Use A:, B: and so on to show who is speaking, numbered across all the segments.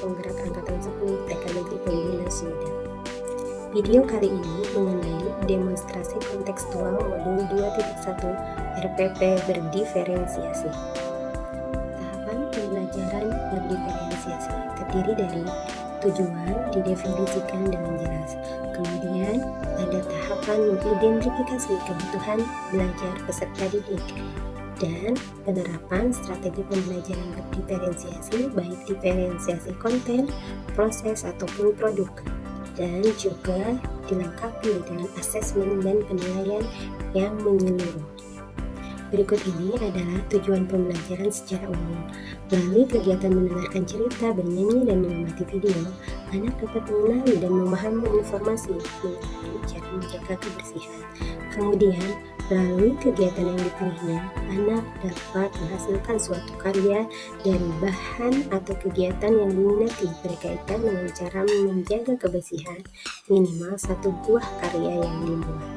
A: Penggerak Angkatan 10 TKBG Pembina Suda. Video kali ini mengenai demonstrasi kontekstual modul 2.1 RPP berdiferensiasi. Tahapan pembelajaran berdiferensiasi terdiri dari tujuan didefinisikan dengan jelas. Kemudian ada tahapan mengidentifikasi kebutuhan belajar peserta didik dan penerapan strategi pembelajaran berdiferensiasi baik diferensiasi konten, proses ataupun produk, dan juga dilengkapi dengan asesmen dan penilaian yang menyeluruh. Berikut ini adalah tujuan pembelajaran secara umum. Melalui kegiatan mendengarkan cerita, bernyanyi, dan mengamati video, anak dapat mengenali dan memahami informasi mengenai cara menjaga kebersihan. Kemudian, melalui kegiatan yang dipilihnya, anak dapat menghasilkan suatu karya dari bahan atau kegiatan yang diminati berkaitan dengan cara menjaga kebersihan, minimal satu buah karya yang dibuat.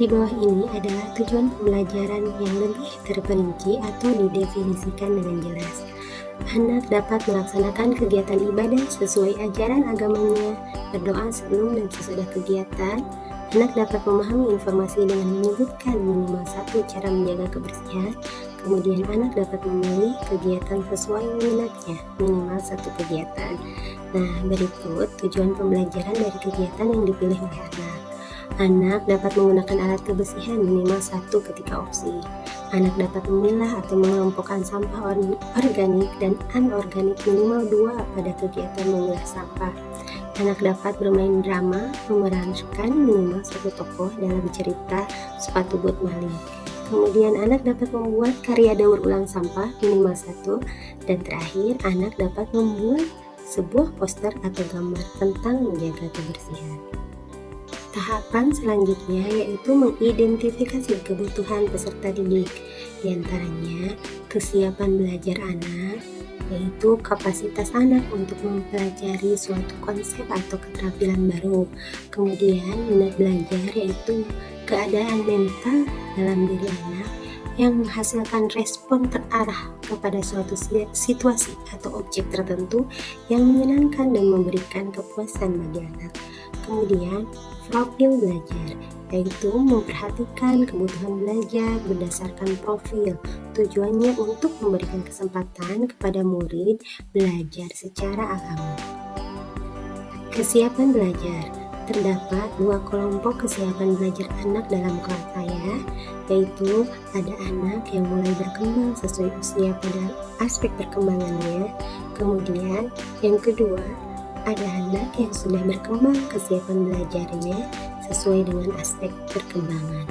A: Di bawah ini adalah tujuan pembelajaran yang lebih terperinci atau didefinisikan dengan jelas. Anak dapat melaksanakan kegiatan ibadah sesuai ajaran agamanya, berdoa sebelum dan sesudah kegiatan. Anak dapat memahami informasi dengan menyebutkan minimal satu cara menjaga kebersihan. Kemudian anak dapat memilih kegiatan sesuai minatnya, minimal satu kegiatan. Nah, berikut tujuan pembelajaran dari kegiatan yang dipilih oleh anak. Anak dapat menggunakan alat kebersihan minimal satu ketika opsi. Anak dapat memilah atau mengelompokkan sampah organik dan anorganik minimal 2 pada kegiatan memilah sampah. Anak dapat bermain drama, memerankan minimal satu tokoh dalam cerita Sepatu Bot Maling. Kemudian anak dapat membuat karya daur ulang sampah minimal 1. Dan terakhir, anak dapat membuat sebuah poster atau gambar tentang menjaga kebersihan. Tahapan selanjutnya yaitu mengidentifikasi kebutuhan peserta didik, diantaranya kesiapan belajar anak, yaitu kapasitas anak untuk mempelajari suatu konsep atau keterampilan baru. Kemudian minat belajar yaitu keadaan mental dalam diri anak yang menghasilkan respon terarah kepada suatu situasi atau objek tertentu yang menyenangkan dan memberikan kepuasan bagi anak. Kemudian profil belajar, yaitu memperhatikan kebutuhan belajar berdasarkan profil. Tujuannya untuk memberikan kesempatan kepada murid belajar secara alami. Kesiapan belajar. Terdapat 2 kelompok kesiapan belajar anak dalam kelas saya, yaitu ada anak yang mulai berkembang sesuai usia pada aspek perkembangannya. Kemudian yang kedua, ada anak yang sudah berkembang kesiapan belajarnya sesuai dengan aspek perkembangan.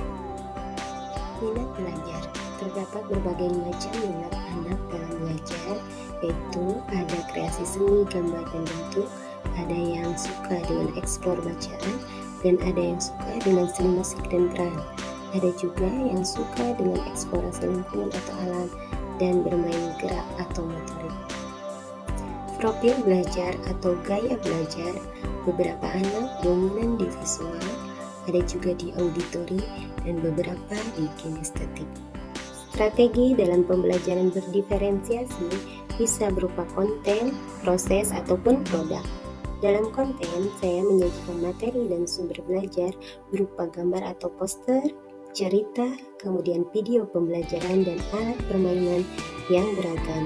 A: Minat belajar. Terdapat berbagai macam minat anak dalam belajar, yaitu ada kreasi seni, gambar, dan bentuk, ada yang suka dengan eksplor bacaan, dan ada yang suka dengan seni musik dan peran. Ada juga yang suka dengan eksplorasi lingkungan atau alam, dan bermain gerak atau motorik. Profil belajar atau gaya belajar, beberapa anak dominan di visual, ada juga di auditori, dan beberapa di kinestetik. Strategi dalam pembelajaran berdiferensiasi bisa berupa konten, proses, ataupun produk. Dalam konten, saya menyajikan materi dan sumber belajar berupa gambar atau poster, cerita, kemudian video pembelajaran dan alat permainan yang beragam.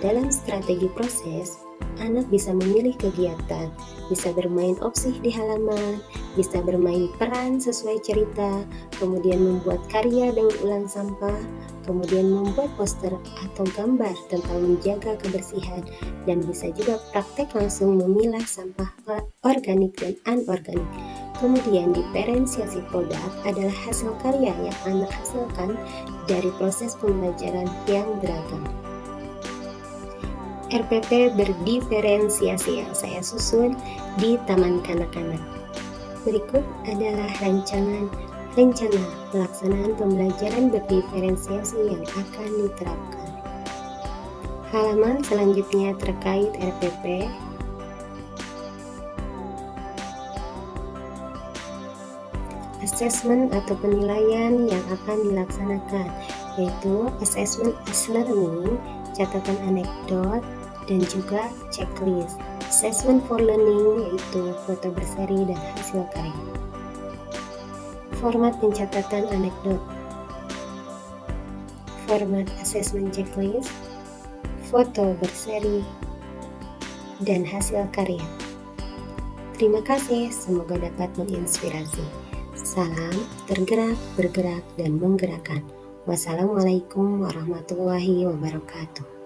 A: Dalam strategi proses, anak bisa memilih kegiatan, bisa bermain opsi di halaman, bisa bermain peran sesuai cerita, kemudian membuat karya daur ulang sampah, kemudian membuat poster atau gambar tentang menjaga kebersihan, dan bisa juga praktek langsung memilah sampah organik dan anorganik. Kemudian diferensiasi produk adalah hasil karya yang anak hasilkan dari proses pembelajaran yang beragam. RPP berdiferensiasi yang saya susun di Taman Kanak-kanak. Berikut adalah rencana pelaksanaan pembelajaran berdiferensiasi yang akan diterapkan. Halaman selanjutnya terkait RPP. Asesmen atau penilaian yang akan dilaksanakan, yaitu assessment as learning, catatan anekdot, dan juga checklist. Assessment for learning yaitu foto berseri dan hasil karya. Format pencatatan anekdot. Format assessment checklist, foto berseri, dan hasil karya. Terima kasih, semoga dapat menginspirasi. Salam tergerak, bergerak, dan menggerakkan. Wassalamualaikum warahmatullahi wabarakatuh.